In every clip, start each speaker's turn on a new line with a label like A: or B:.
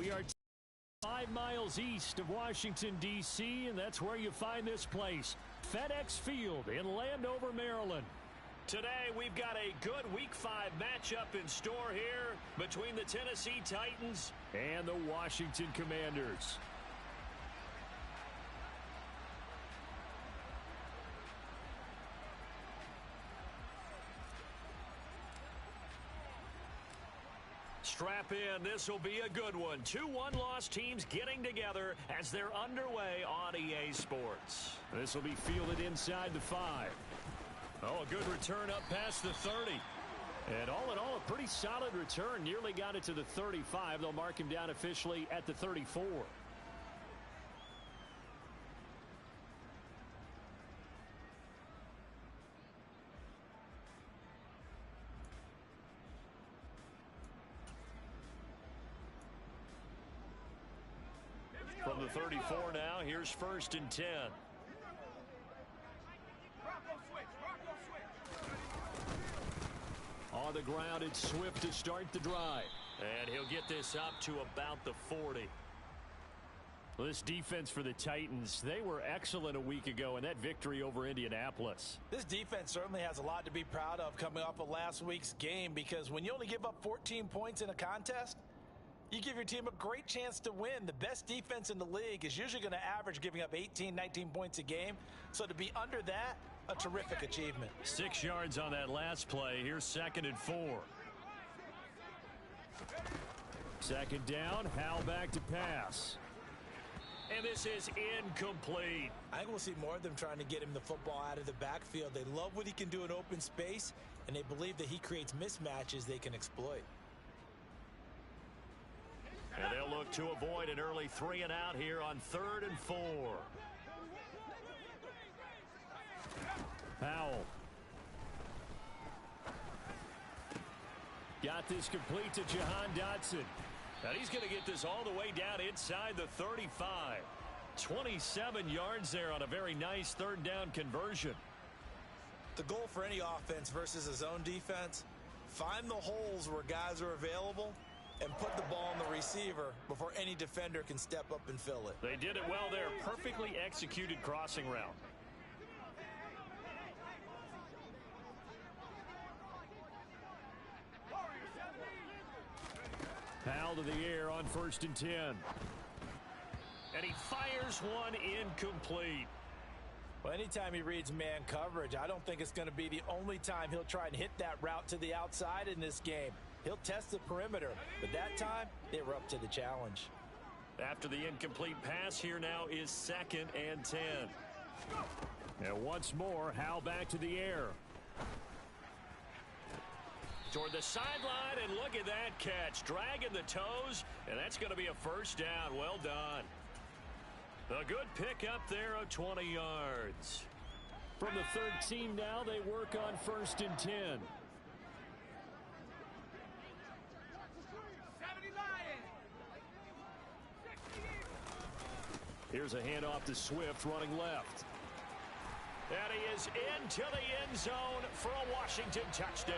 A: We are 5 miles east of Washington, D.C., and that's where you find this place, FedEx Field in Landover, Maryland. Today, we've got a good Week 5 matchup in store here between the Tennessee Titans and the Washington Commanders. Strap in. This will be a good one. 2 one-loss teams getting together as they're underway on EA Sports. This will be fielded inside the 5. Oh, a good return up past the 30. And all in all, a pretty solid return. Nearly got it to the 35. They'll mark him down officially at the 34. From the 34 now, here's 1st and 10. On the ground, it's Swift to start the drive. And he'll get this up to about the 40. Well, this defense for the Titans, they were excellent a week ago in that victory over Indianapolis.
B: This defense certainly has a lot to be proud of coming off of last week's game, because when you only give up 14 points in a contest, you give your team a great chance to win. The best defense in the league is usually going to average giving up 18, 19 points a game. So to be under that, a terrific achievement.
A: 6 yards on that last play. Here's 2nd and 4. 2nd down, Howell back to pass. And this is incomplete.
B: I think we'll see more of them trying to get him the football out of the backfield. They love what he can do in open space, and they believe that he creates mismatches they can exploit.
A: And they'll look to avoid an early 3 and out here on 3rd and 4. Howell. Got this complete to Jahan Dotson. And he's going to get this all the way down inside the 35. 27 yards there on a very nice 3rd down conversion.
B: The goal for any offense versus a zone defense, find the holes where guys are available and put the ball on the receiver before any defender can step up and fill it.
A: They did it well there. Perfectly executed crossing route. Howell to the air on 1st and 10. And he fires one incomplete.
B: Well, anytime he reads man coverage, I don't think it's going to be the only time he'll try and hit that route to the outside in this game. He'll test the perimeter, but that time, they were up to the challenge.
A: After the incomplete pass, here now is 2nd and 10. And once more, Howell back to the air. Toward the sideline, and look at that catch. Dragging the toes, and that's going to be a 1st down. Well done. A good pickup there of 20 yards. From the 13 now, they work on 1st and 10. Here's a handoff to Swift running left. And he is into the end zone for a Washington touchdown.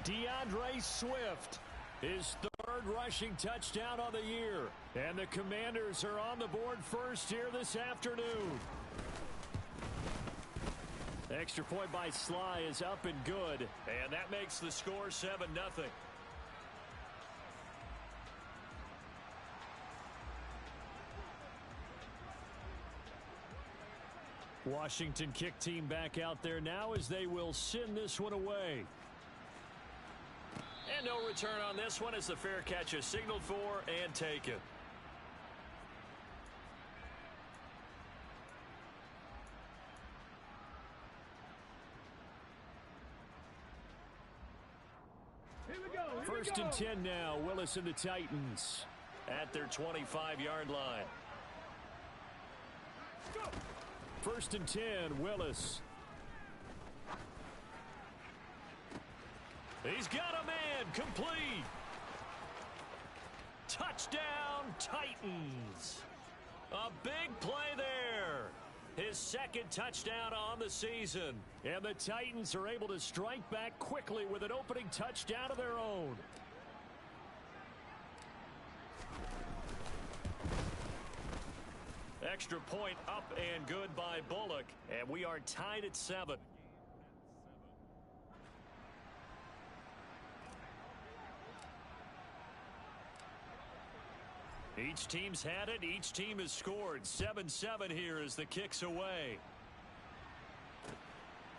A: DeAndre Swift, his 3rd rushing touchdown on the year. And the Commanders are on the board first here this afternoon. Extra point by Sly is up and good. And that makes the score 7-0. Washington kick team back out there now as they will send this one away. And no return on this one as the fair catch is signaled for and taken.
C: Here we go.
A: 1st and 10 now. Willis and the Titans at their 25-yard line.
C: Go.
A: 1st and 10, Willis. He's got a man, complete. Touchdown, Titans. A big play there. His 2nd touchdown on the season. And the Titans are able to strike back quickly with an opening touchdown of their own. Extra point up and good by Bullock. And we are tied at 7. Each team's had it. Each team has scored. 7-7 here as the kick's away.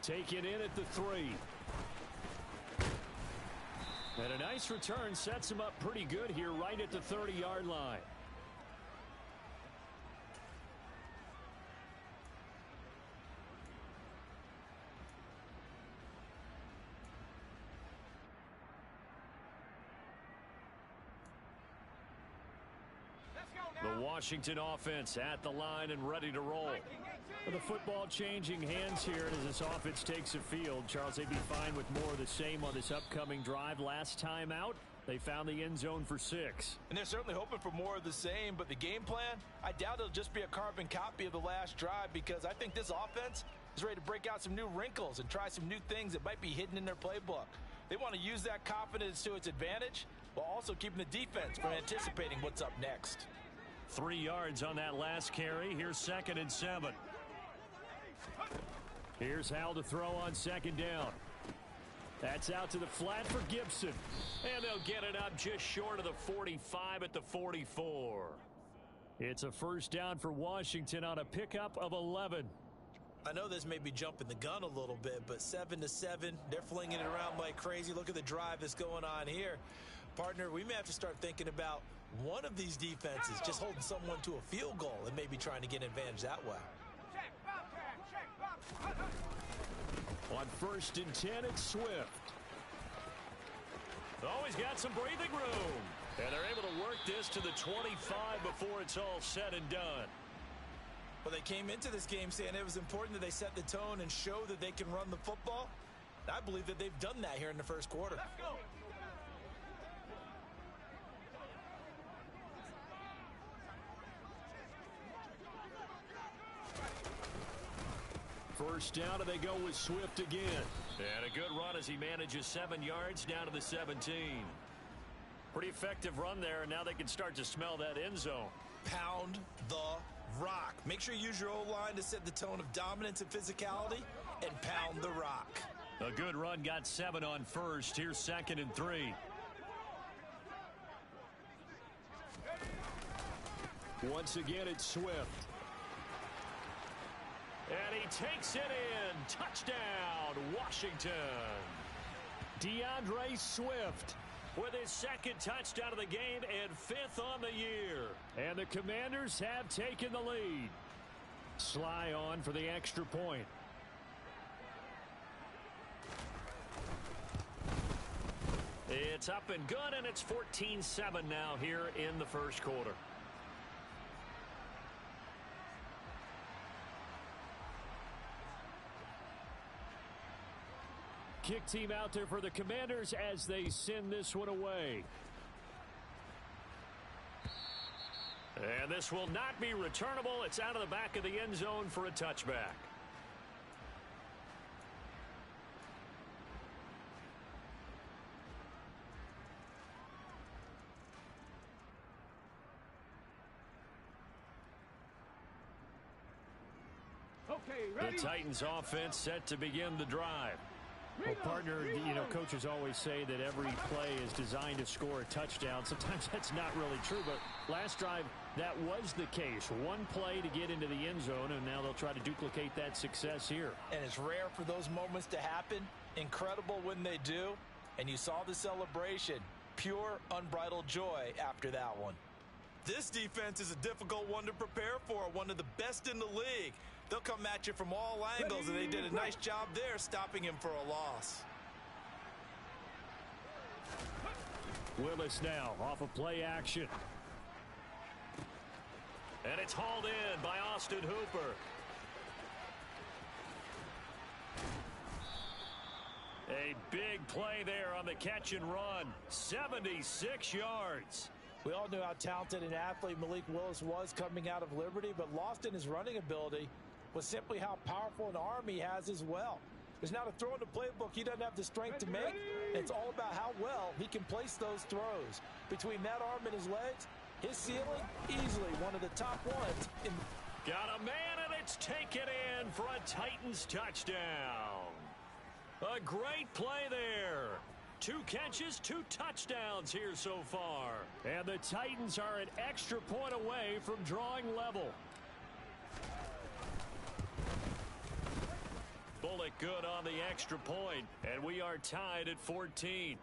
A: Taken in at the 3. And a nice return sets him up pretty good here right at the 30-yard line. The Washington offense at the line and ready to roll. With the football changing hands here as this offense takes the field. Charles, they'd be fine with more of the same on this upcoming drive. Last time out, they found the end zone for 6.
B: And they're certainly hoping for more of the same, but the game plan, I doubt it'll just be a carbon copy of the last drive, because I think this offense is ready to break out some new wrinkles and try some new things that might be hidden in their playbook. They want to use that confidence to its advantage while also keeping the defense from anticipating what's up next.
A: 3 yards on that last carry. Here's 2nd and 7. Here's Howell to throw on 2nd down. That's out to the flat for Gibson. And they'll get it up just short of the 45 at the 44. It's a first down for Washington on a pickup of 11.
B: I know this may be jumping the gun a little bit, but 7-7, they're flinging it around like crazy. Look at the drive that's going on here. Partner, we may have to start thinking about one of these defenses just holding someone to a field goal and maybe trying to get an advantage that way.
A: On 1st and 10, it's Swift. Oh, he's got some breathing room. And they're able to work this to the 25 before it's all said and done.
B: Well, they came into this game saying it was important that they set the tone and show that they can run the football. I believe that they've done that here in the first quarter.
C: Let's go.
A: First down, and they go with Swift again. And a good run as he manages 7 yards down to the 17. Pretty effective run there, and now they can start to smell that end zone.
B: Pound the rock. Make sure you use your O-line to set the tone of dominance and physicality, and pound the rock.
A: A good run, got 7 on 1st. Here's 2nd and 3. Once again, it's Swift. And he takes it in. Touchdown, Washington. DeAndre Swift with his 2nd touchdown of the game and 5th on the year. And the Commanders have taken the lead. Sly on for the extra point. It's up and good, and it's 14-7 now here in the first quarter. Kick team out there for the Commanders as they send this one away. And this will not be returnable. It's out of the back of the end zone for a touchback.
C: Okay, ready?
A: The Titans offense set to begin the drive. Well, partner, you know, coaches always say that every play is designed to score a touchdown. Sometimes that's not really true, but last drive, that was the case. One play to get into the end zone, and now they'll try to duplicate that success here.
B: And it's rare for those moments to happen. Incredible when they do. And you saw the celebration. Pure, unbridled joy after that one. This defense is a difficult one to prepare for, one of the best in the league. They'll come at you from all angles, and they did a nice job there stopping him for a loss.
A: Willis now off of play action. And it's hauled in by Austin Hooper. A big play there on the catch and run. 76 yards.
B: We all knew how talented an athlete Malik Willis was coming out of Liberty, but lost in his running ability was simply how powerful an arm he has as well. There's not a throw in the playbook he doesn't have the strength to make. It's all about how well he can place those throws. Between that arm and his legs, his ceiling, easily one of the top ones in
A: Got a man, and it's taken in for a Titans touchdown. A great play there. 2 catches, 2 touchdowns here so far. And the Titans are an extra point away from drawing level. Bullock good on the extra point, and we are tied at 14.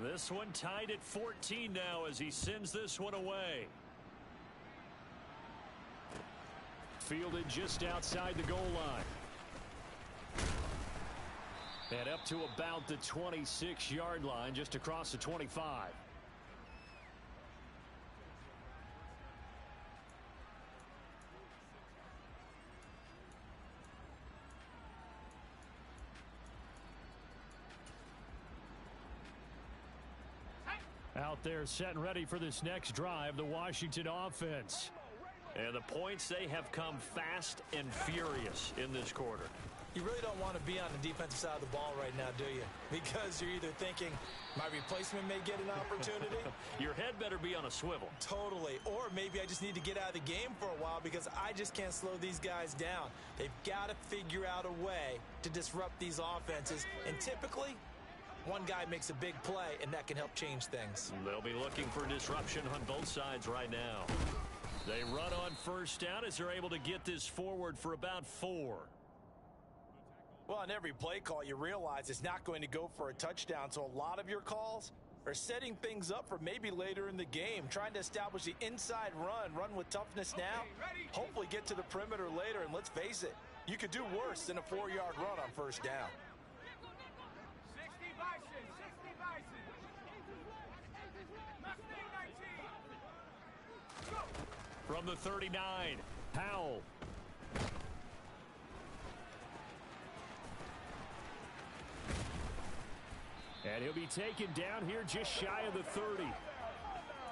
A: This one tied at 14 now as he sends this one away. Fielded just outside the goal line. And up to about the 26-yard line, just across the 25. Out there set and ready for this next drive, the Washington offense. And the points, they have come fast and furious in this quarter.
B: You really don't want to be on the defensive side of the ball right now, do you? Because you're either thinking, my replacement may get an opportunity.
A: Your head better be on a swivel.
B: Totally. Or maybe I just need to get out of the game for a while because I just can't slow these guys down. They've got to figure out a way to disrupt these offenses. And typically, one guy makes a big play, and that can help change things.
A: They'll be looking for disruption on both sides right now. They run on first down as they're able to get this forward for about 4.
B: Well, on every play call, you realize it's not going to go for a touchdown, so a lot of your calls are setting things up for maybe later in the game, trying to establish the inside run with toughness now, hopefully get to the perimeter later, and let's face it, you could do worse than a 4-yard run on first down.
A: From the 39, Powell. And he'll be taken down here just shy of the 30.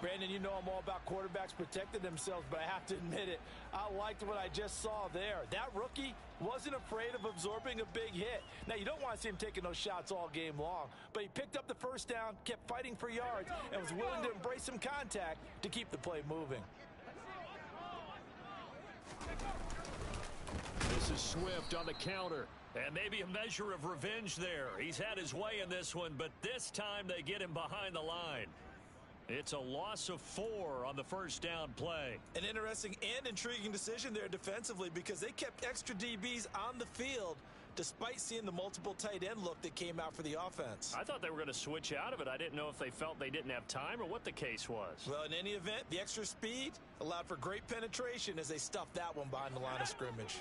B: Brandon, you know I'm all about quarterbacks protecting themselves, but I have to admit it, I liked what I just saw there. That rookie wasn't afraid of absorbing a big hit. Now, you don't want to see him taking those shots all game long, but he picked up the first down, kept fighting for yards, and was willing to embrace some contact to keep the play moving.
A: This is Swift on the counter. And maybe a measure of revenge there. He's had his way in this one, but this time they get him behind the line. It's a loss of 4 on the first down play.
B: An interesting and intriguing decision there defensively because they kept extra DBs on the field despite seeing the multiple tight end look that came out for the offense.
A: I thought they were going to switch out of it. I didn't know if they felt they didn't have time or what the case was.
B: Well, in any event, the extra speed allowed for great penetration as they stuffed that one behind the line of scrimmage.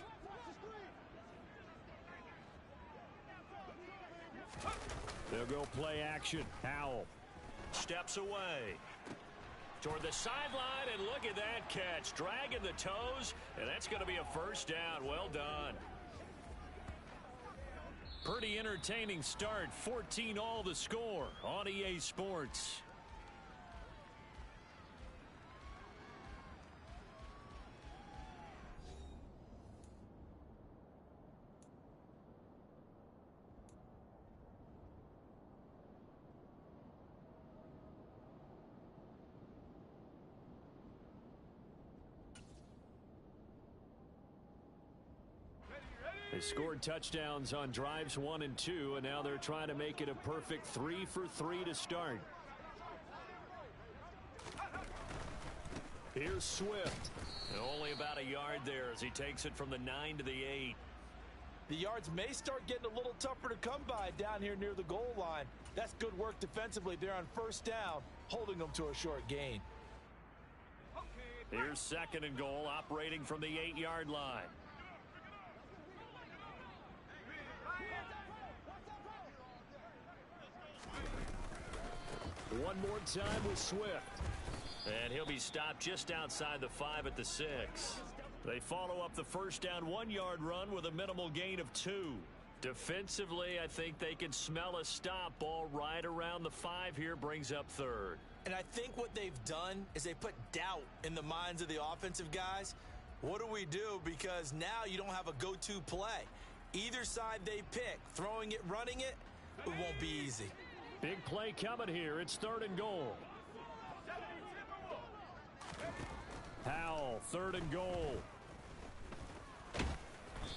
A: They'll go play action. Howell steps away toward the sideline, and look at that catch. Dragging the toes, and that's going to be a first down. Well done. Pretty entertaining start. 14-all the score on EA Sports. They scored touchdowns on drives 1 and 2, and now they're trying to make it a perfect 3 for 3 to start. Here's Swift. And only about a yard there as he takes it from the 9 to the 8.
B: The yards may start getting a little tougher to come by down here near the goal line. That's good work defensively there on first down, holding them to a short gain.
A: Here's 2nd and goal, operating from the 8-yard line. One more time with Swift. And he'll be stopped just outside the 5 at the 6. They follow up the first down 1-yard run with a minimal gain of 2. Defensively, I think they can smell a stop. Ball right around the 5 here, brings up 3rd.
B: And I think what they've done is they put doubt in the minds of the offensive guys. What do we do? Because now you don't have a go-to play. Either side they pick, throwing it, running it, it won't be easy.
A: Big play coming here. It's 3rd and goal. Howell, 3rd and goal.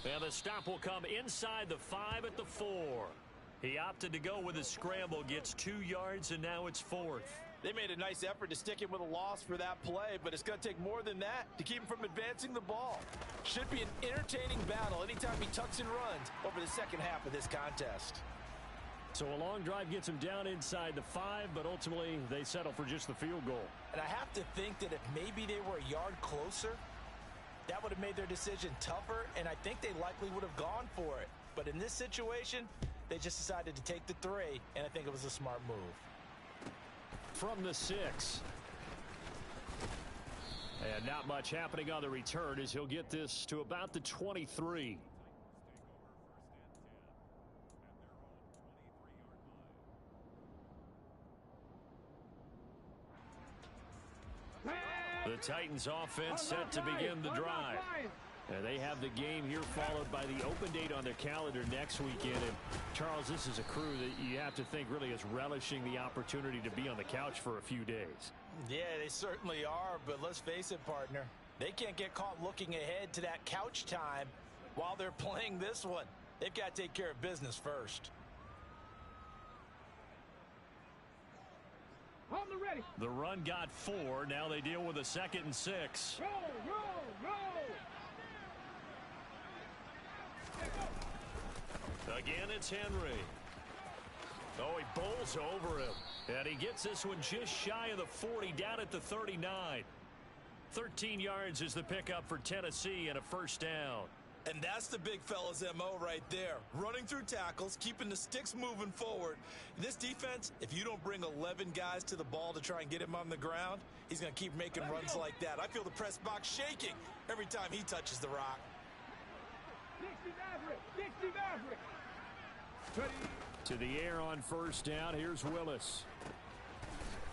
A: And the stop will come inside the 5 at the 4. He opted to go with a scramble, gets 2 yards, and now it's 4th.
B: They made a nice effort to stick him with a loss for that play, but it's going to take more than that to keep him from advancing the ball. Should be an entertaining battle anytime he tucks and runs over the second half of this contest.
A: So a long drive gets him down inside the 5, but ultimately they settle for just the field goal.
B: And I have to think that if maybe they were a yard closer, that would have made their decision tougher, and I think they likely would have gone for it. But in this situation, they just decided to take the 3, and I think it was a smart move.
A: From the 6. And not much happening on the return as he'll get this to about the 23. The Titans offense set to begin the drive. And they have the game here followed by the open date on their calendar next weekend. And Charles, this is a crew that you have to think really is relishing the opportunity to be on the couch for a few days.
B: Yeah, they certainly are, but let's face it, partner. They can't get caught looking ahead to that couch time while they're playing this one. They've got to take care of business first.
C: On the ready.
A: The run got 4. Now they deal with a 2nd and 6.
C: Roll, roll, roll.
A: Again, it's Henry. Oh, he bowls over him. And he gets this one just shy of the 40, down at the 39. 13 yards is the pickup for Tennessee and a 1st down.
B: And that's the big fella's MO right there. Running through tackles, keeping the sticks moving forward. This defense, if you don't bring 11 guys to the ball to try and get him on the ground, he's going to keep making runs like that. I feel the press box shaking every time he touches the rock.
C: 60 Maverick. 60 Maverick.
A: To the air on 1st down. Here's Willis.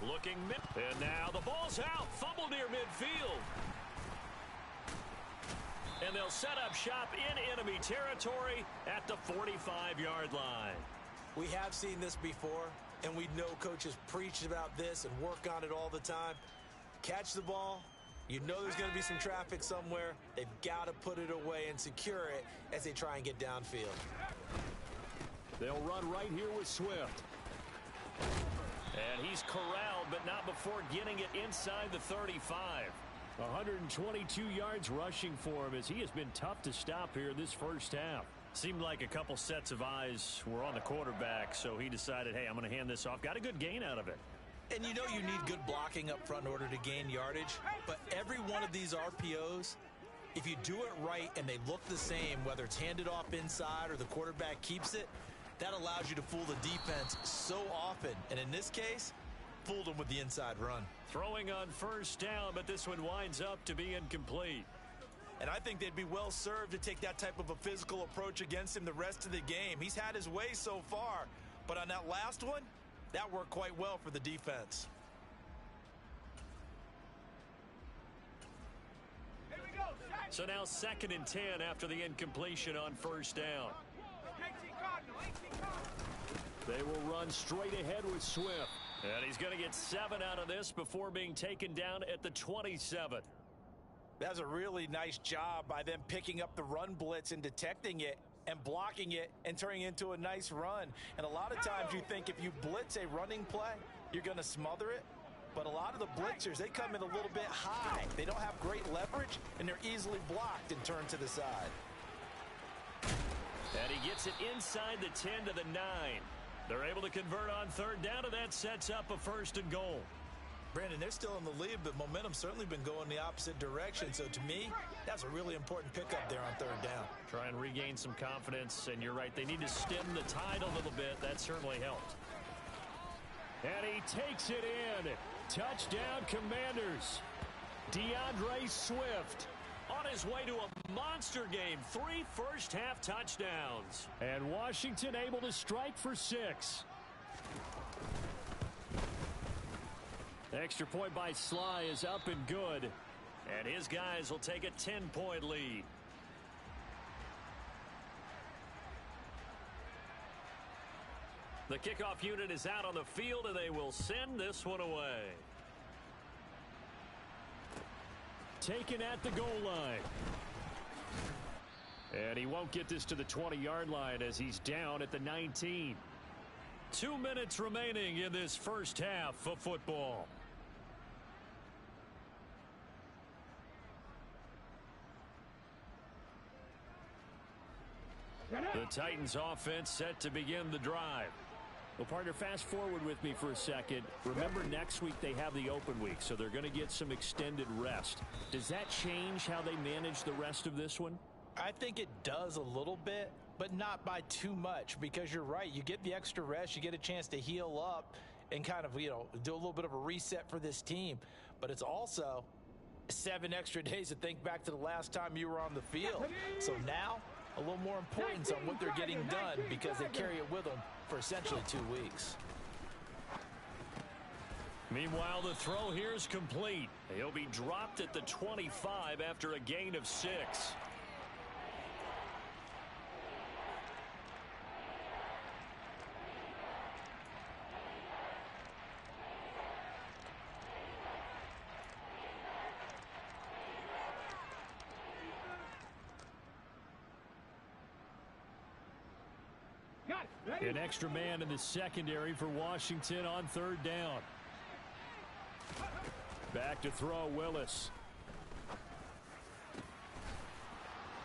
A: Looking mid. And now the ball's out. Fumble near midfield. And they'll set up shop in enemy territory at the 45-yard line.
B: We have seen this before, and we know coaches preach about this and work on it all the time. Catch the ball. You know there's going to be some traffic somewhere. They've got to put it away and secure it as they try and get downfield.
A: They'll run right here with Swift. And he's corralled, but not before getting it inside the 35. 122 yards rushing for him as he has been tough to stop here this 1st half. Seemed like a couple sets of eyes were on the quarterback, so he decided, hey, I'm going to hand this off. Got a good gain out of it.
B: And you know you need good blocking up front in order to gain yardage, but every one of these RPOs, if you do it right and they look the same, whether it's handed off inside or the quarterback keeps it, that allows you to fool the defense so often. And in this case, fooled them with the inside run.
A: Throwing on 1st down, but this one winds up to be incomplete.
B: And I think they'd be well served to take that type of a physical approach against him the rest of the game. He's had his way so far, but on that last one, that worked quite well for the defense.
C: Here we go.
A: So now 2nd and 10 after the incompletion on 1st down.
C: 18 Cardinal. 18 Cardinal.
A: They will run straight ahead with Swift. And he's going to get 7 out of this before being taken down at the 27.
B: That's a really nice job by them picking up the run blitz and detecting it and blocking it and turning it into a nice run. And a lot of times you think if you blitz a running play, you're going to smother it. But a lot of the blitzers, they come in a little bit high. They don't have great leverage, and they're easily blocked and turned to the side.
A: And he gets it inside the 10 to the 9. They're able to convert on 3rd down, and that sets up a 1st and goal.
B: Brandon, they're still in the lead, but momentum's certainly been going the opposite direction. So to me, that's a really important pickup there on 3rd down.
A: Try and regain some confidence, and you're right, they need to stem the tide a little bit. That certainly helped. And he takes it in. Touchdown, Commanders. DeAndre Swift on his way to a monster game. 3 first-half touchdowns. And Washington able to strike for 6. Extra point by Sly is up and good. And his guys will take a 10-point lead. The kickoff unit is out on the field, and they will send this one away. Taken at the goal line. And he won't get this to the 20-yard line as he's down at the 19. 2 minutes remaining in this first half of football. The Titans offense set to begin the drive. Well, partner, fast forward with me for a second. Remember, next week they have the open week, so they're going to get some extended rest. Does that change how they manage the rest of this one?
B: I think it does a little bit, but not by too much, because you're right. You get the extra rest. You get a chance to heal up and kind of, do a little bit of a reset for this team. But it's also 7 extra days to think back to the last time you were on the field. So now, a little more importance on what they're getting done because they carry it with them for essentially 2 weeks.
A: Meanwhile, the throw here is complete. He'll be dropped at the 25 after a gain of 6. An extra man in the secondary for Washington on 3rd down. Back to throw, Willis.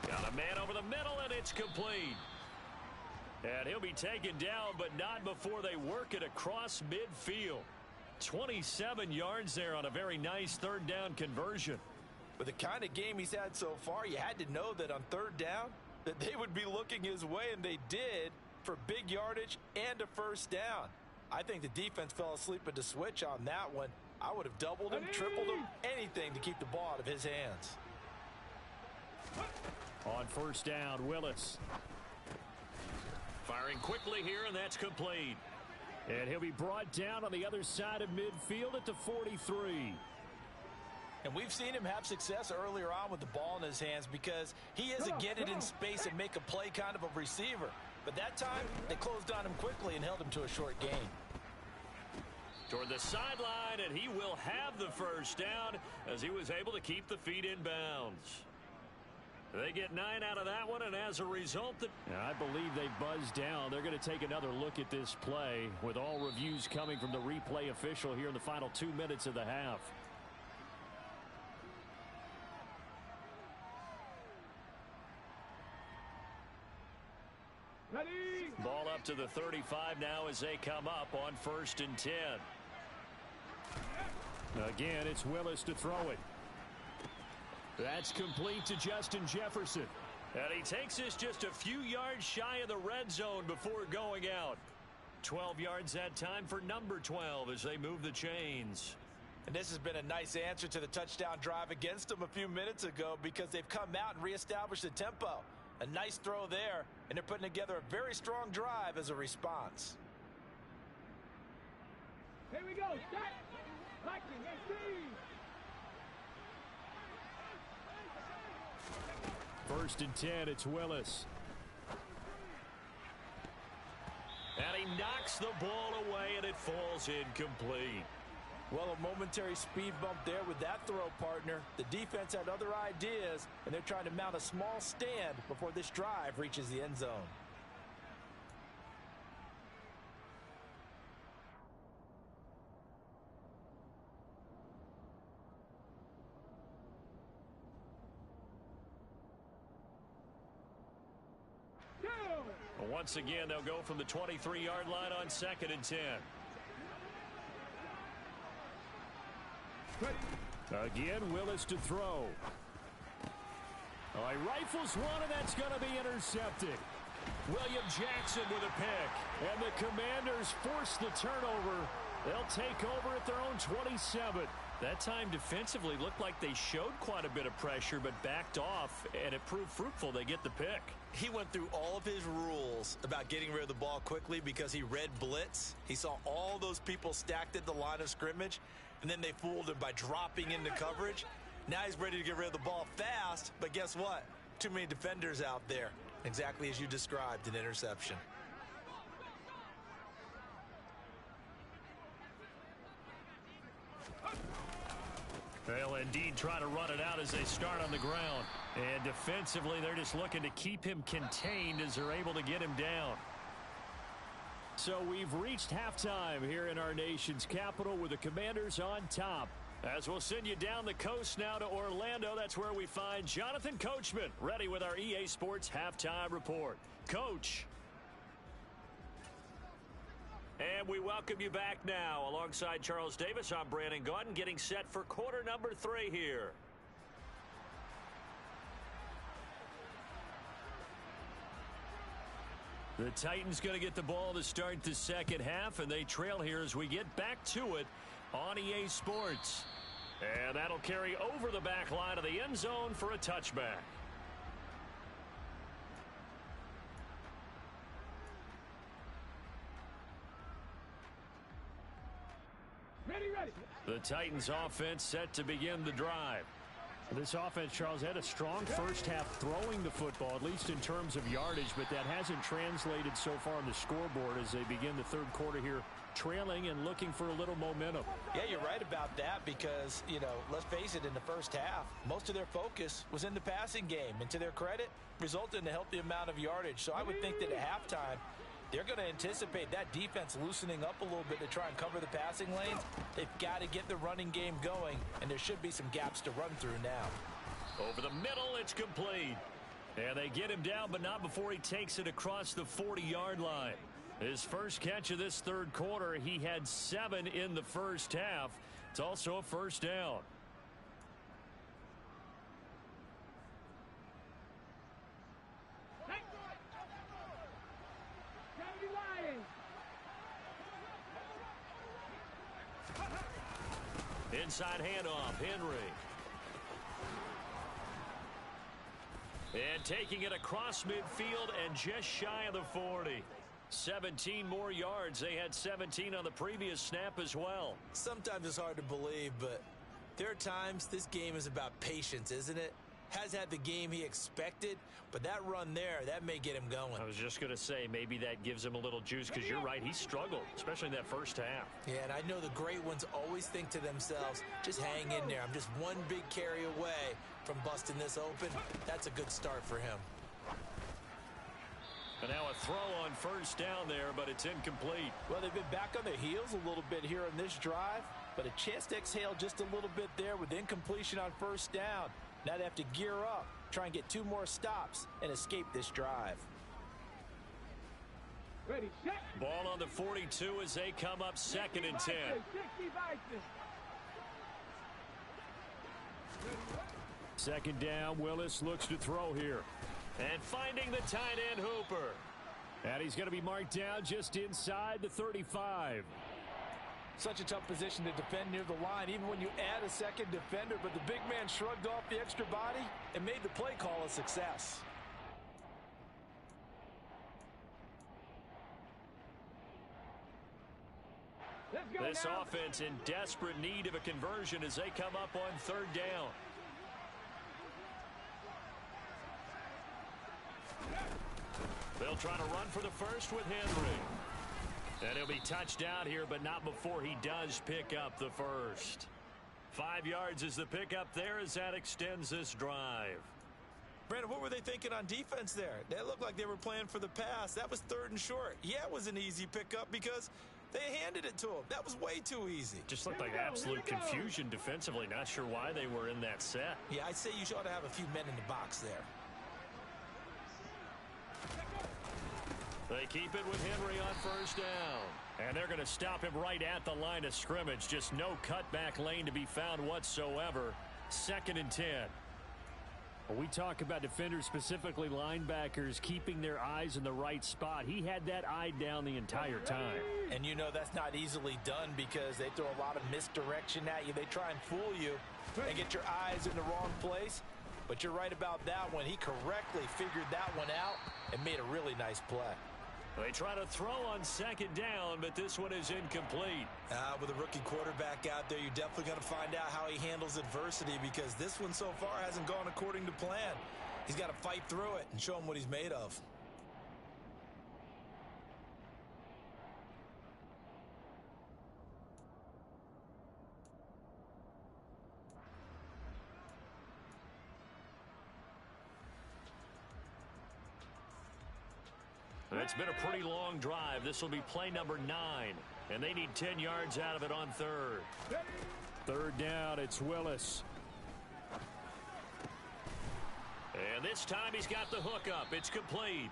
A: Got a man over the middle, and it's complete. And he'll be taken down, but not before they work it across midfield. 27 yards there on a very nice 3rd down conversion.
B: With the kind of game he's had so far, you had to know that on 3rd down that they would be looking his way, and they did, for big yardage and a 1st down. I think the defense fell asleep at the switch on that one. I would have doubled him, tripled him, anything to keep the ball out of his hands.
A: On 1st down, Willis. Firing quickly here, and that's complete. And he'll be brought down on the other side of midfield at the 43.
B: And we've seen him have success earlier on with the ball in his hands because he is a get it in space and make a play kind of a receiver. But that time, they closed on him quickly and held him to a short gain.
A: Toward the sideline, and he will have the 1st down as he was able to keep the feet in bounds. They get 9 out of that one, and as a result, I believe they buzzed down. They're going to take another look at this play with all reviews coming from the replay official here in the final 2 minutes of the half.
C: Ready?
A: Ball up to the 35 now as they come up on 1st and 10. Again, it's Willis to throw it. That's complete to Justin Jefferson. And he takes this just a few yards shy of the red zone before going out. 12 yards that time for number 12 as they move the chains.
B: And this has been a nice answer to the touchdown drive against them a few minutes ago because they've come out and reestablished the tempo. A nice throw there, and they're putting together a very strong drive as a response.
C: Here we go. Start. Lightning, let's see.
A: 1st and 10, it's Willis. And he knocks the ball away, and it falls incomplete.
B: Well, a momentary speed bump there with that throw, partner. The defense had other ideas, and they're trying to mount a small stand before this drive reaches the end zone.
A: Once again, they'll go from the 23-yard line on 2nd and 10. Again, Willis to throw. He rifles one, and that's going to be intercepted. William Jackson with a pick. And the Commanders force the turnover. They'll take over at their own 27. That time defensively looked like they showed quite a bit of pressure but backed off, and it proved fruitful. They get the pick.
D: He went through all of his rules about getting rid of the ball quickly because he read blitz. He saw all those people stacked at the line of scrimmage, and then they fooled him by dropping into coverage. Now he's ready to get rid of the ball fast, but guess what? Too many defenders out there. Exactly as you described, an interception.
A: They'll indeed try to run it out as they start on the ground. And defensively, they're just looking to keep him contained as they're able to get him down. So we've reached halftime here in our nation's capital with the Commanders on top. As we'll send you down the coast now to Orlando, that's where we find Jonathan Coachman ready with our EA Sports Halftime Report. Coach. And we welcome you back now. Alongside Charles Davis, I'm Brandon Gaudin, getting set for quarter number 3 here. The Titans going to get the ball to start the second half, and they trail here as we get back to it on EA Sports. And that'll carry over the back line of the end zone for a touchback.
C: Ready.
A: The Titans offense set to begin the drive.
E: This offense, Charles, had a strong first half throwing the football, at least in terms of yardage, but that hasn't translated so far on the scoreboard as they begin the third quarter here, trailing and looking for a little momentum.
B: Yeah, you're right about that because, let's face it, in the first half, most of their focus was in the passing game. And to their credit, resulted in a healthy amount of yardage. So I would think that at halftime, they're going to anticipate that defense loosening up a little bit to try and cover the passing lanes. They've got to get the running game going, and there should be some gaps to run through now.
A: Over the middle, it's complete. And they get him down, but not before he takes it across the 40-yard line. His first catch of this third quarter, he had 7 in the first half. It's also a first down. Inside handoff, Henry. And taking it across midfield and just shy of the 40. 17 more yards. They had 17 on the previous snap as well.
D: Sometimes it's hard to believe, but there are times this game is about patience, isn't it? Has had the game he expected, but that run there, that may get him going.
A: I was just going to say, maybe that gives him a little juice because you're right, he struggled, especially in that first half.
D: Yeah, and I know the great ones always think to themselves, just hang in there. I'm just one big carry away from busting this open. That's a good start for him.
A: And now a throw on first down there, but it's incomplete.
B: Well, they've been back on their heels a little bit here in this drive, but a chance to exhale just a little bit there with incompletion on first down. Now they have to gear up, try and get 2 more stops, and escape this drive.
C: Ready, set.
A: Ball on the 42 as they come up 2nd and 10.
C: 60
E: Second down, Willis looks to throw here.
A: And finding the tight end Hooper.
E: And he's going to be marked down just inside the 35.
B: Such a tough position to defend near the line, even when you add a second defender, but the big man shrugged off the extra body and made the play call a success.
A: This offense in desperate need of a conversion as they come up on 3rd down. They'll try to run for the first with Henry. And he'll be touched down here, but not before he does pick up the first. 5 yards is the pickup there as that extends this drive.
D: Brandon, what were they thinking on defense there? They looked like they were playing for the pass. That was 3rd and short. Yeah, it was an easy pickup because they handed it to him. That was way too easy.
A: Just looked like absolute confusion defensively. Not sure why they were in that set.
D: Yeah, I'd say you ought to have a few men in the box there.
A: They keep it with Henry on first down. And they're going to stop him right at the line of scrimmage. Just no cutback lane to be found whatsoever. 2nd and 10.
E: When we talk about defenders, specifically linebackers, keeping their eyes in the right spot. He had that eye down the entire time.
B: And you know that's not easily done because they throw a lot of misdirection at you. They try and fool you and get your eyes in the wrong place. But you're right about that one. He correctly figured that one out and made a really nice play.
A: They try to throw on 2nd down, but this one is incomplete.
D: With a rookie quarterback out there, you're definitely going to find out how he handles adversity because this one so far hasn't gone according to plan. He's got to fight through it and show him what he's made of.
A: It's been a pretty long drive. This will be play number 9, and they need 10 yards out of it on third.
E: Third down, it's Willis.
A: And this time he's got the hook up. It's complete.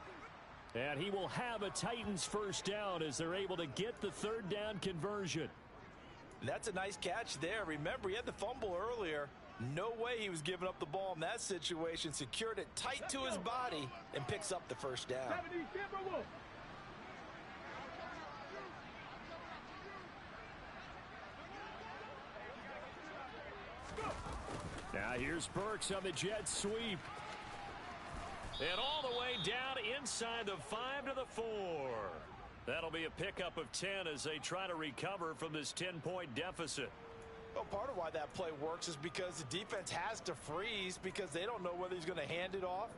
E: And he will have a Titans first down as they're able to get the third down conversion.
B: That's a nice catch there. Remember, he had the fumble earlier. No way he was giving up the ball in that situation. Secured it tight to his body and picks up the first down.
E: Now here's Burks on the jet sweep.
A: And all the way down inside the 5 to the 4. That'll be a pickup of 10 as they try to recover from this 10-point deficit.
B: Well, part of why that play works is because the defense has to freeze because they don't know whether he's going to hand it off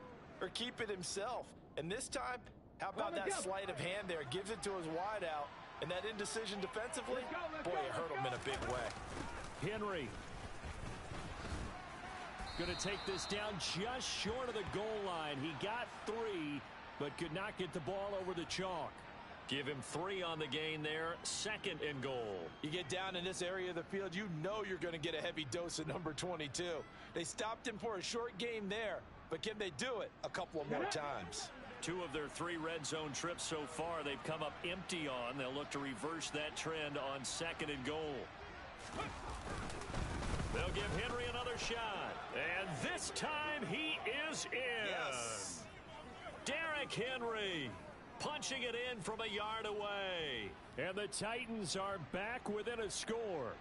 B: or keep it himself. And this time, how about that sleight of hand there? Gives it to his wideout. And that indecision defensively, boy, it hurt him in a big way.
E: Henry going to take this down just short of the goal line. He got 3, but could not get the ball over the chalk.
A: Give him 3 on the gain there. 2nd and goal.
B: You get down in this area of the field, you know you're going to get a heavy dose of number 22. They stopped him for a short game there, but can they do it a couple of more times?
A: 2 of their 3 red zone trips so far they've come up empty on. They'll look to reverse that trend on 2nd and goal. They'll give Henry another shot. And this time he is in.
B: Yes.
A: Derrick Henry punching it in from a yard away.
E: And the Titans are back within a score.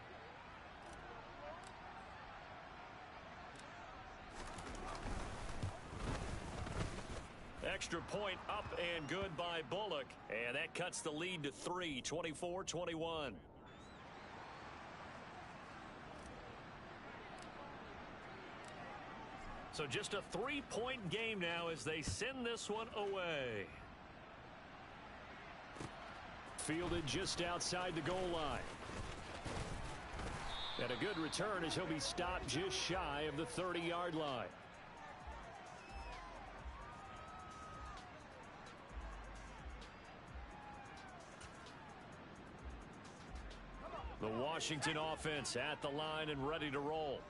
A: Extra point up and good by Bullock. And that cuts the lead to 3, 24-21. So just a 3-point game now as they send this one away.
E: Fielded just outside the goal line. And a good return as he'll be stopped just shy of the 30-yard line. The Washington offense at the line and ready to roll.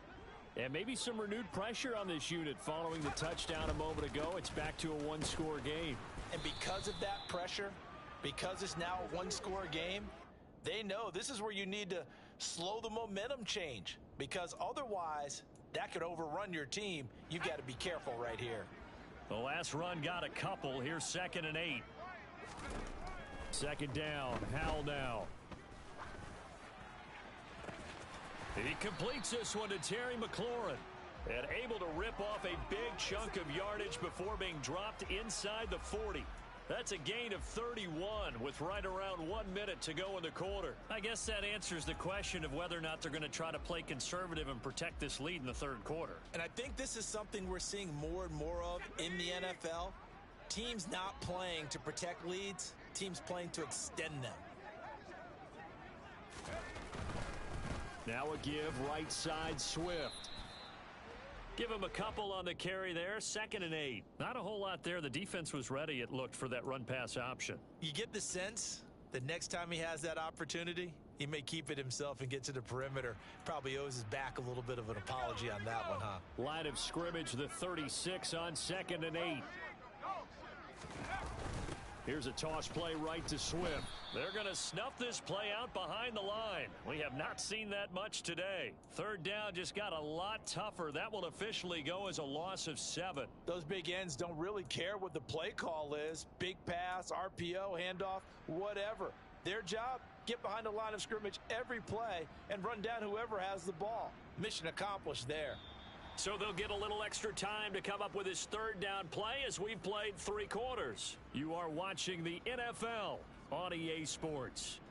E: And maybe some renewed pressure on this unit following the touchdown a moment ago. It's back to a 1-score game.
B: And because of that pressure, because it's now a 1-score game, they know this is where you need to slow the momentum change. Because otherwise, that could overrun your team. You've got to be careful right here.
A: The last run got a couple. Here's 2nd and 8.
E: 2nd down. Howell now.
A: He completes this one to Terry McLaurin. And able to rip off a big chunk of yardage before being dropped inside the 40. That's a gain of 31 with right around 1 minute to go in the quarter. I guess that answers the question of whether or not they're going to try to play conservative and protect this lead in the 3rd quarter.
B: And I think this is something we're seeing more and more of in the NFL. Teams not playing to protect leads, teams playing to extend them.
E: Now a give right side Swift.
A: Give him a couple on the carry there. 2nd and 8. Not a whole lot there. The defense was ready, it looked, for that run pass option.
B: You get the sense that next time he has that opportunity, he may keep it himself and get to the perimeter. Probably owes his back a little bit of an apology on that one, huh?
E: Line of scrimmage, the 36 on 2nd and 8. Here's a toss play right to Swift.
A: They're going to snuff this play out behind the line. We have not seen that much today. 3rd down just got a lot tougher. That will officially go as a loss of 7.
B: Those big ends don't really care what the play call is. Big pass, RPO, handoff, whatever. Their job, get behind the line of scrimmage every play and run down whoever has the ball. Mission accomplished there.
A: So they'll get a little extra time to come up with his 3rd down play as we've played 3 quarters.
E: You are watching the NFL on EA Sports.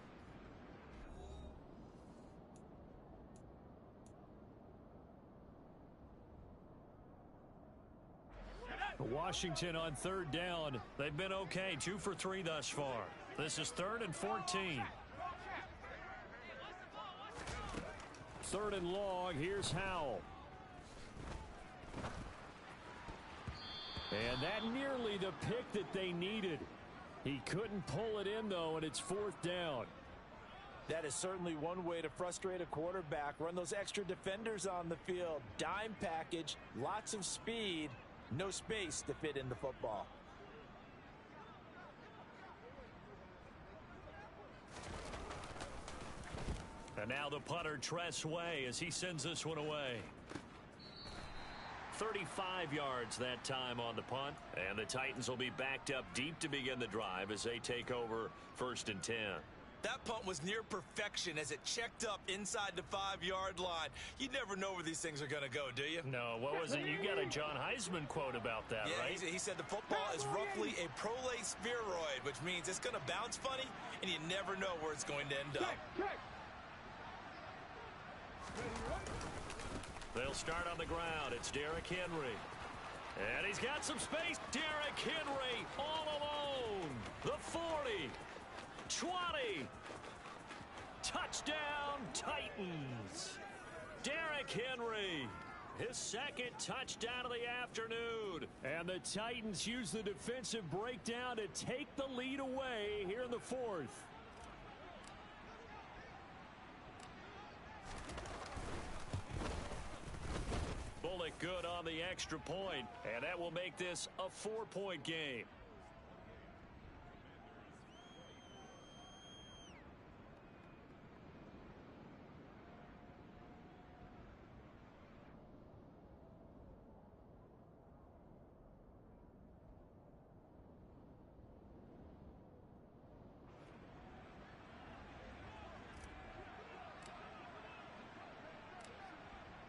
E: Washington on 3rd down.
A: They've been okay. 2 for 3 thus far. This is 3rd and 14.
E: 3rd and long. Here's Howell. And that nearly the pick that they needed. He couldn't pull it in, though, and it's 4th down.
B: That is certainly one way to frustrate a quarterback. Run those extra defenders on the field. Dime package, lots of speed, no space to fit in the football.
A: And now the punter, Tress Way, as he sends this one away. 35 yards that time on the punt. And the Titans will be backed up deep to begin the drive as they take over 1st and 10.
D: That punt was near perfection as it checked up inside the 5-yard line. You never know where these things are going to go, do you?
E: No, what was it? You got a John Heisman quote about that,
D: yeah,
E: right?
D: He said the football is roughly a prolate spheroid, which means it's going to bounce funny, and you never know where it's going to end up.
A: They'll start on the ground. It's Derrick Henry. And he's got some space. Derrick Henry all alone. The 40. 20. Touchdown, Titans. Derrick Henry. His 2nd touchdown of the afternoon.
E: And the Titans use the defensive breakdown to take the lead away here in the 4th.
A: Bullock good on the extra point, and that will make this a 4-point game.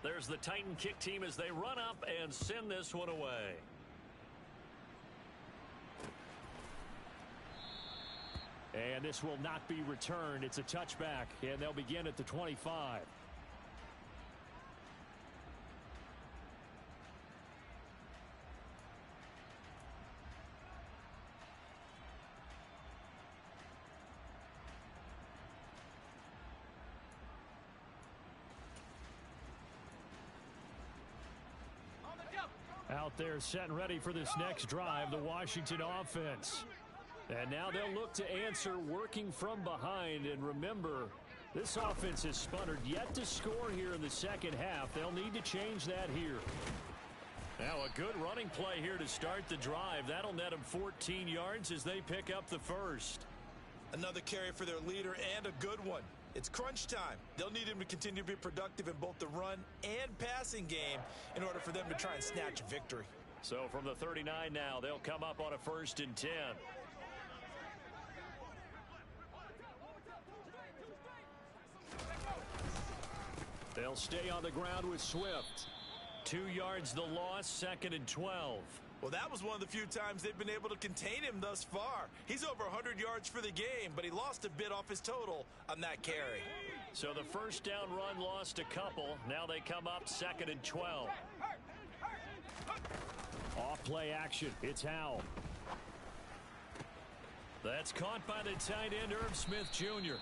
A: There's the Titan kick team as they run up and send this one away.
E: And this will not be returned. It's a touchback, and they'll begin at the 25. Out there set and ready for this next drive, the Washington offense. And now they'll look to answer working from behind. And remember, this offense has sputtered yet to score here in the 2nd half. They'll need to change that here. Now a good running play here to start the drive. That'll net them 14 yards as they pick up the 1st.
D: Another carry for their leader and a good one. It's crunch time. They'll need him to continue to be productive in both the run and passing game in order for them to try and snatch a victory.
A: So from the 39 now, they'll come up on a 1st and 10. They'll stay on the ground with Swift. 2 yards the loss, 2nd and 12.
D: Well, that was one of the few times they've been able to contain him thus far. He's over 100 yards for the game, but he lost a bit off his total on that carry.
A: So the 1st down run lost a couple. Now they come up 2nd and 12.
E: Off play action. It's Howell.
A: That's caught by the tight end, Irv Smith Jr.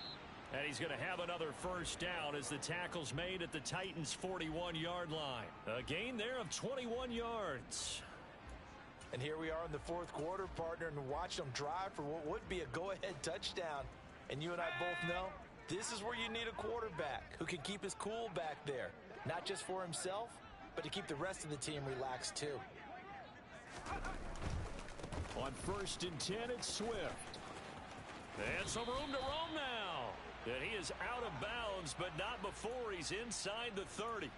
A: And he's going to have another 1st down as the tackle's made at the Titans' 41-yard line. A gain there of 21 yards.
B: And here we are in the 4th quarter, partner, and watch them drive for what would be a go-ahead touchdown. And you and I both know this is where you need a quarterback who can keep his cool back there, not just for himself, but to keep the rest of the team relaxed too.
E: On 1st and 10, it's Swift.
A: And some room to roam now. And he is out of bounds, but not before he's inside the 30.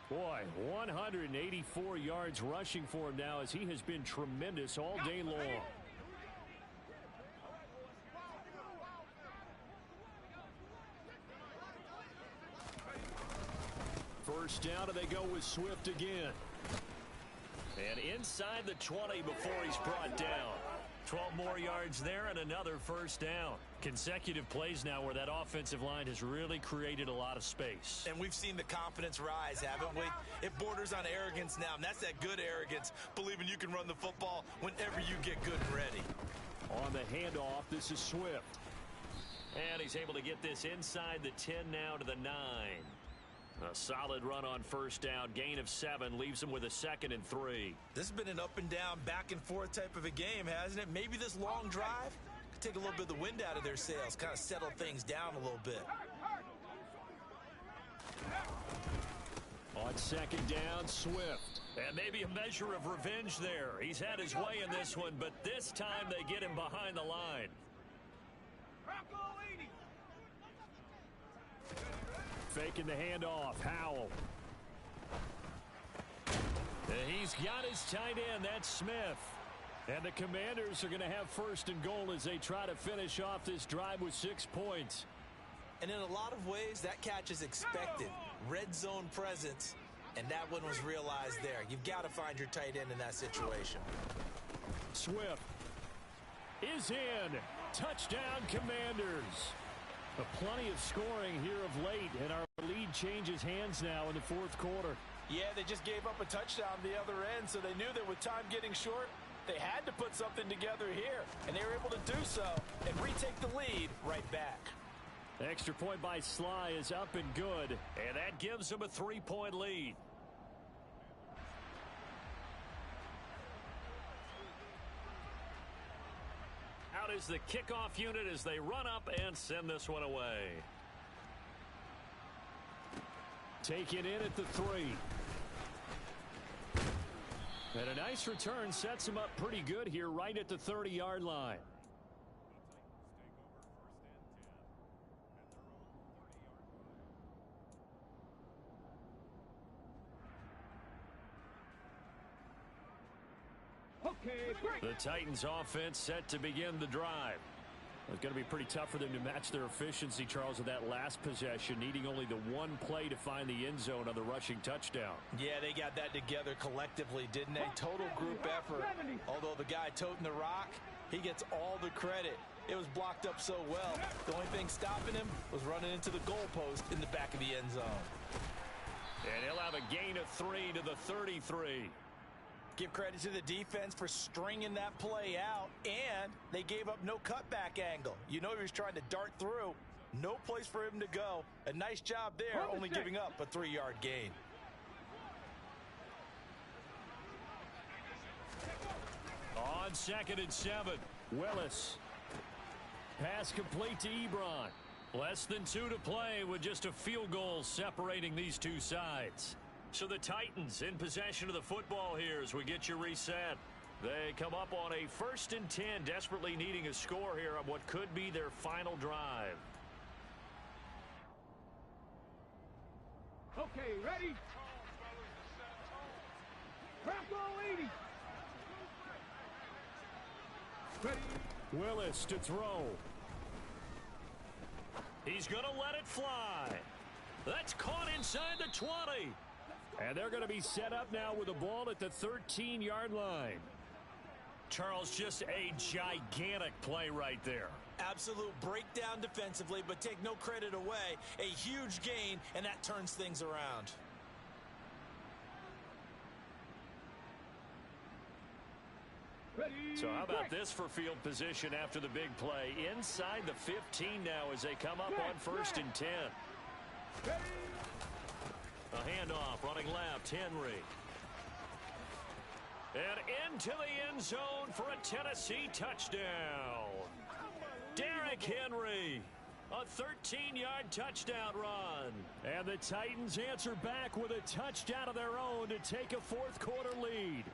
E: Boy, 184 yards rushing for him now as he has been tremendous all day long. First down, and they go with Swift again.
A: And inside the 20 before he's brought down. 12 more yards there and another 1st down. Consecutive plays now where that offensive line has really created a lot of space.
D: And we've seen the confidence rise, haven't we? It borders on arrogance now, and that's that good arrogance, believing you can run the football whenever you get good and ready.
E: On the handoff, this is Swift.
A: And he's able to get this inside the 10 now to the 9. A solid run on 1st down. Gain of 7 leaves him with a 2nd and 3.
D: This has been an up and down, back and forth type of a game, hasn't it? Maybe this long drive could take a little bit of the wind out of their sails, kind of settle things down a little bit.
A: On second down, Swift. And maybe a measure of revenge there. He's had his way in this one, but this time they get him behind the line. Faking the handoff. Howell. And he's got his tight end. That's Smith. And the Commanders are going to have first and goal as they try to finish off this drive with 6 points.
D: And in a lot of ways, that catch is expected. Red zone presence, and that one was realized there. You've got to find your tight end in that situation.
A: Swift is in. Touchdown, Commanders. But plenty of scoring here of late, and our lead changes hands now in the fourth quarter.
B: Yeah, they just gave up a touchdown the other end, so they knew that with time getting short, they had to put something together here, and they were able to do so and retake the lead right back.
A: Extra point by Sly is up and good, and that gives them a 3-point lead. Out is the kickoff unit as they run up and send this one away. Taken in at the 3. And a nice return sets him up pretty good here right at the 30-yard line. The Titans offense set to begin the drive. It's going to be pretty tough for them to match their efficiency, Charles, with that last possession, needing only the one play to find the end zone on the rushing touchdown.
B: Yeah, they got that together collectively, didn't they? Total group effort. Although the guy toting the rock, he gets all the credit. It was blocked up so well. The only thing stopping him was running into the goalpost in the back of the end zone.
A: And he'll have a gain of 3 to the 33.
B: Give credit to the defense for stringing that play out, and they gave up no cutback angle. You know he was trying to dart through. No place for him to go. A nice job there, only giving up a 3-yard gain.
A: On 2nd and 7, Willis. Pass complete to Ebron. Less than 2 to play with just a field goal separating these two sides. So the Titans in possession of the football here as we get you reset. They come up on a 1st and 10, desperately needing a score here on what could be their final drive.
C: Okay, ready? Crackle 80. Ready?
A: Willis to throw. He's going to let it fly. That's caught inside the 20. And they're going to be set up now with the ball at the 13-yard line. Charles, just a gigantic play right there.
D: Absolute breakdown defensively, but take no credit away. A huge gain, and that turns things around.
A: So how about this for field position after the big play? Inside the 15 now as they come up on 1st and 10. A handoff, running left, Henry. And into the end zone for a Tennessee touchdown. Derrick Henry, a 13-yard touchdown run. And the Titans answer back with a touchdown of their own to take a fourth quarter lead.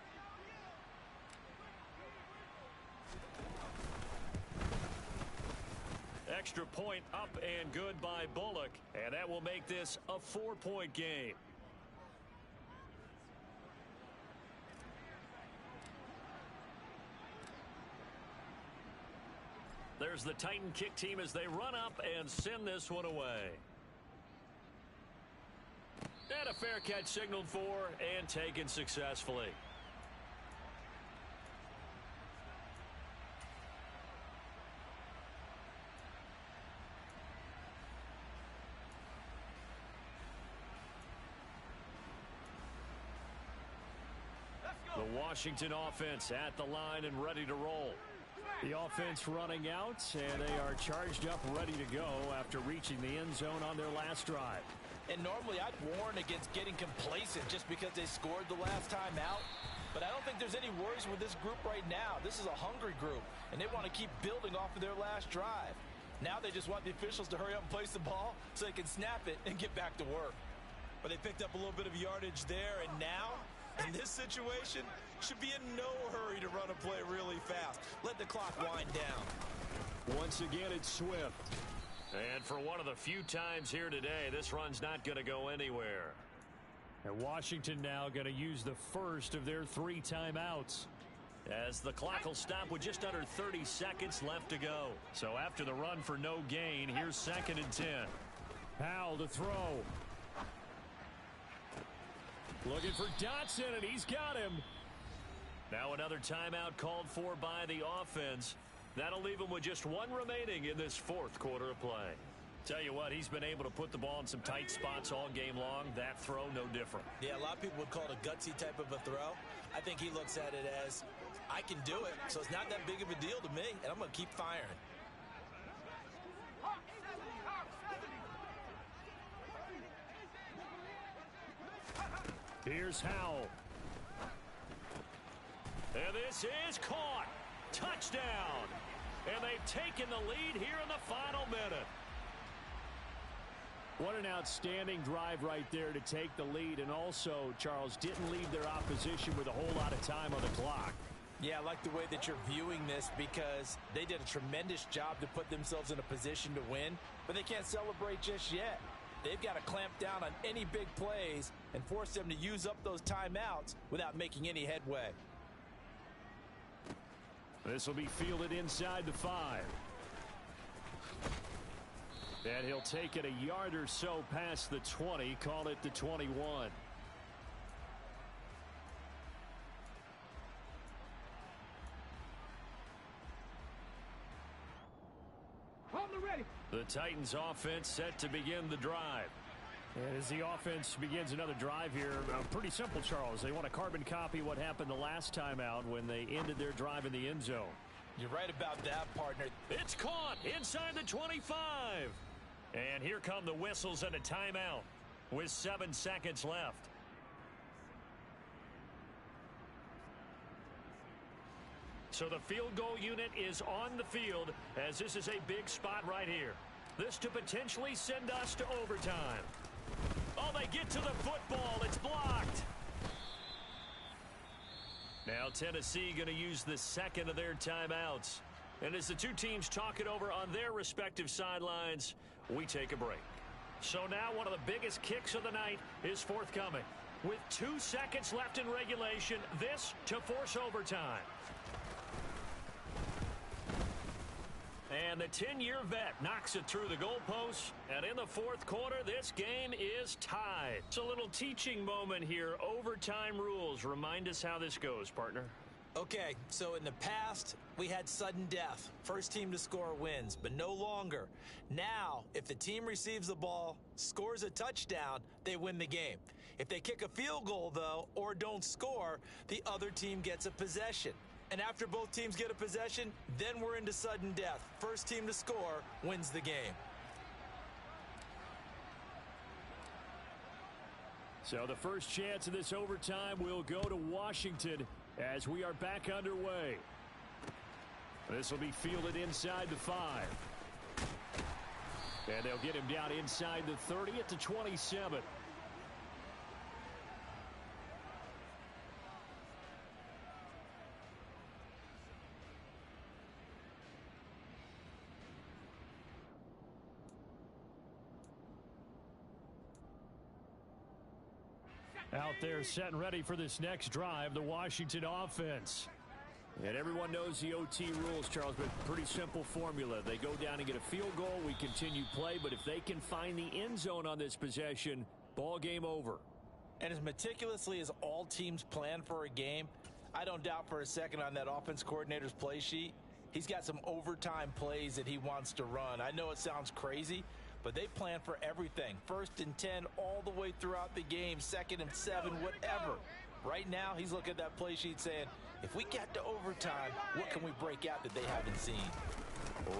A: Extra point up and good by Bullock, and that will make this a 4-point game. There's the Titan kick team as they run up and send this one away. And a fair catch signaled for and taken successfully. The Washington offense at the line and ready to roll. The offense running out, and they are charged up, ready to go after reaching the end zone on their last drive.
B: And normally I'd warn against getting complacent just because they scored the last time out. But I don't think there's any worries with this group right now. This is a hungry group, and they want to keep building off of their last drive. Now they just want the officials to hurry up and place the ball so they can snap it and get back to work.
D: But they picked up a little bit of yardage there, and now, in this situation, should be in no hurry to run a play really fast. Let the clock wind down.
E: Once again, it's Swift.
A: And for one of the few times here today, this run's not going to go anywhere.
E: And Washington now going to use the first of their 3 timeouts.
A: As the clock will stop with just under 30 seconds left to go. So after the run for no gain, here's 2nd and 10.
E: Powell to throw. Looking for Dotson, and he's got him.
A: Now another timeout called for by the offense. That'll leave him with just 1 remaining in this 4th quarter of play. Tell you what, he's been able to put the ball in some tight spots all game long. That throw, no different.
D: Yeah, a lot of people would call it a gutsy type of a throw. I think he looks at it as, I can do it, so it's not that big of a deal to me, and I'm going to keep firing.
E: Here's Howell.
A: And this is caught. Touchdown. And they've taken the lead here in the final minute.
E: What an outstanding drive right there to take the lead. And also, Charles, didn't leave their opposition with a whole lot of time on the clock.
B: Yeah, I like the way that you're viewing this because they did a tremendous job to put themselves in a position to win, but they can't celebrate just yet. They've got to clamp down on any big plays and force them to use up those timeouts without making any headway.
E: This will be fielded inside the 5. And he'll take it a yard or so past the 20, call it the 21. The Titans offense set to begin the drive. And as the offense begins another drive here, pretty simple, Charles. They want to carbon copy what happened the last time out when they ended their drive in the end zone.
B: You're right about that, partner.
A: It's caught inside the 25. And here come the whistles and a timeout with 7 seconds left. So the field goal unit is on the field as this is a big spot right here. This to potentially send us to overtime. Oh, they get to the football. It's blocked. Now Tennessee going to use the second of their timeouts. And as the two teams talk it over on their respective sidelines, we take a break. So now one of the biggest kicks of the night is forthcoming. With 2 seconds left in regulation, this to force overtime. And the 10-year vet knocks it through the goalposts. And in the 4th quarter, this game is tied. It's a little teaching moment here. Overtime rules. Remind us how this goes, partner.
D: Okay, so in the past, we had sudden death. First team to score wins, but no longer. Now, if the team receives the ball, scores a touchdown, they win the game. If they kick a field goal, though, or don't score, the other team gets a possession. And after both teams get a possession, then we're into sudden death. First team to score wins the game.
E: So the first chance of this overtime will go to Washington as we are back underway. This will be fielded inside the 5. And they'll get him down inside the 30 at the 27. Out there set and ready for this next drive, the Washington offense. And everyone knows the OT rules, Charles, but pretty simple formula. They go down and get a field goal, we continue play, but if they can find the end zone on this possession, ball game over.
B: And as meticulously as all teams plan for a game, I don't doubt for a second on that offense coordinator's play sheet, he's got some overtime plays that he wants to run. I know it sounds crazy, but they plan for everything. 1st and 10 all the way throughout the game, 2nd and 7, whatever. Right now, he's looking at that play sheet saying, if we get to overtime, what can we break out that they haven't seen?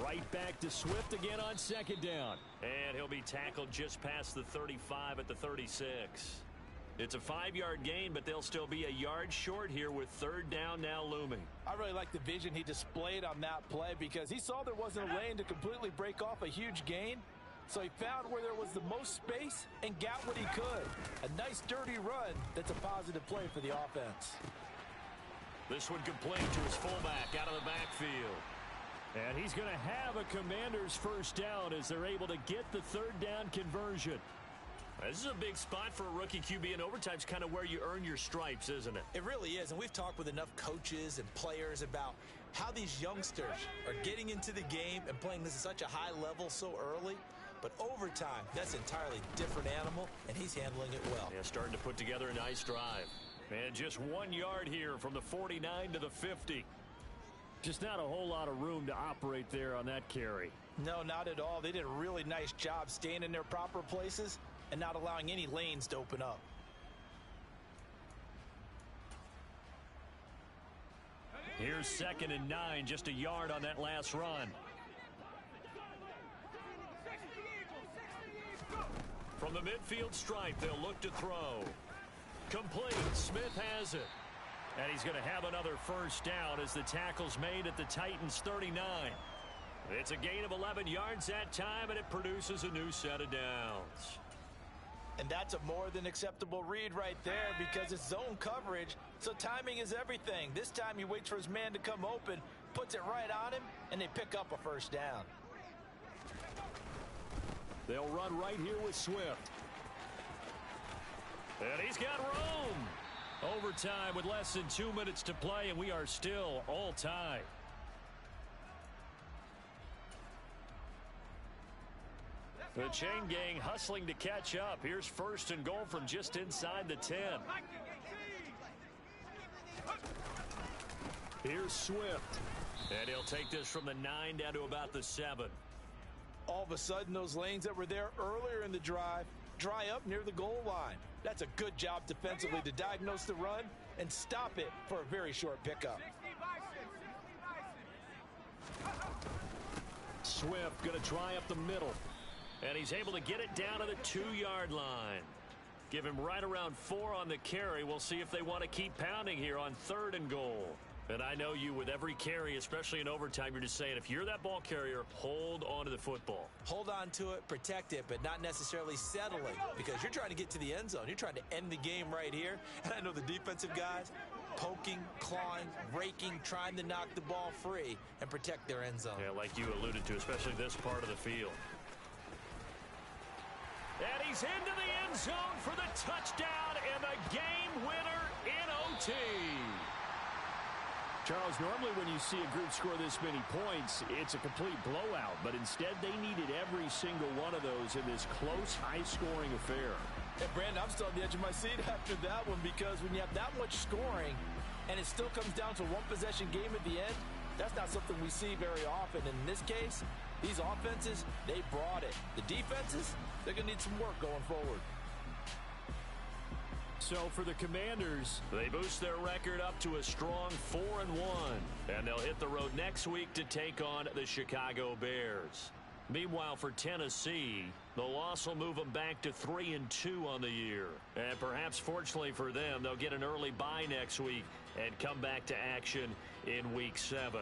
E: Right back to Swift again on second down.
A: And he'll be tackled just past the 35 at the 36. It's a 5-yard gain, but they'll still be a yard short here with third down now looming.
B: I really like the vision he displayed on that play because he saw there wasn't a lane to completely break off a huge gain. So he found where there was the most space and got what he could. A nice dirty run that's a positive play for the offense.
A: This one complete to his fullback out of the backfield.
E: And he's going to have a Commanders first down as they're able to get the third down conversion.
A: This is a big spot for a rookie QB, and overtime's kind of where you earn your stripes, isn't it?
D: It really is, and we've talked with enough coaches and players about how these youngsters are getting into the game and playing this at such a high level so early. But overtime, that's an entirely different animal, and he's handling it well.
A: Yeah, starting to put together a nice drive.
E: And just 1 yard here from the 49 to the 50. Just not a whole lot of room to operate there on that carry.
B: No, not at all. They did a really nice job staying in their proper places and not allowing any lanes to open up.
E: Here's 2nd and 9, just a yard on that last run.
A: From the midfield stripe, they'll look to throw. Complete. Smith has it.
E: And he's going to have another first down as the tackle's made at the Titans' 39.
A: It's a gain of 11 yards that time, and it produces a new set of downs.
B: And that's a more than acceptable read right there because it's zone coverage, so timing is everything. This time he waits for his man to come open, puts it right on him, and they pick up a first down.
E: They'll run right here with Swift.
A: And he's got room.
E: Overtime with less than 2 minutes to play, and we are still all tied. The chain gang hustling to catch up. Here's 1st and goal from just inside the 10. Here's Swift.
A: And he'll take this from the 9 down to about the 7.
B: All of a sudden, those lanes that were there earlier in the drive dry up near the goal line. That's a good job defensively to diagnose the run and stop it for a very short pickup.
E: Swift going to try up the middle.
A: And he's able to get it down to the 2-yard line. Give him right around 4 on the carry. We'll see if they want to keep pounding here on 3rd and goal. And I know you, with every carry, especially in overtime, you're just saying, if you're that ball carrier, hold on to the football.
D: Hold on to it, protect it, but not necessarily settling because you're trying to get to the end zone. You're trying to end the game right here. And I know the defensive guys poking, clawing, raking, trying to knock the ball free and protect their end zone.
A: Yeah, like you alluded to, especially this part of the field.
E: And he's into the end zone for the touchdown and the game winner in OT. Charles, normally when you see a group score this many points, it's a complete blowout. But instead, they needed every single one of those in this close, high-scoring affair.
B: And Brandon, I'm still on the edge of my seat after that one because when you have that much scoring and it still comes down to a one-possession game at the end, that's not something we see very often. In this case, these offenses, they brought it. The defenses, they're going to need some work going forward.
E: So for the Commanders,
A: they boost their record up to a strong 4-1. And they'll hit the road next week to take on the Chicago Bears. Meanwhile, for Tennessee, the loss will move them back to 3-2 on the year. And perhaps fortunately for them, they'll get an early bye next week and come back to action in Week 7.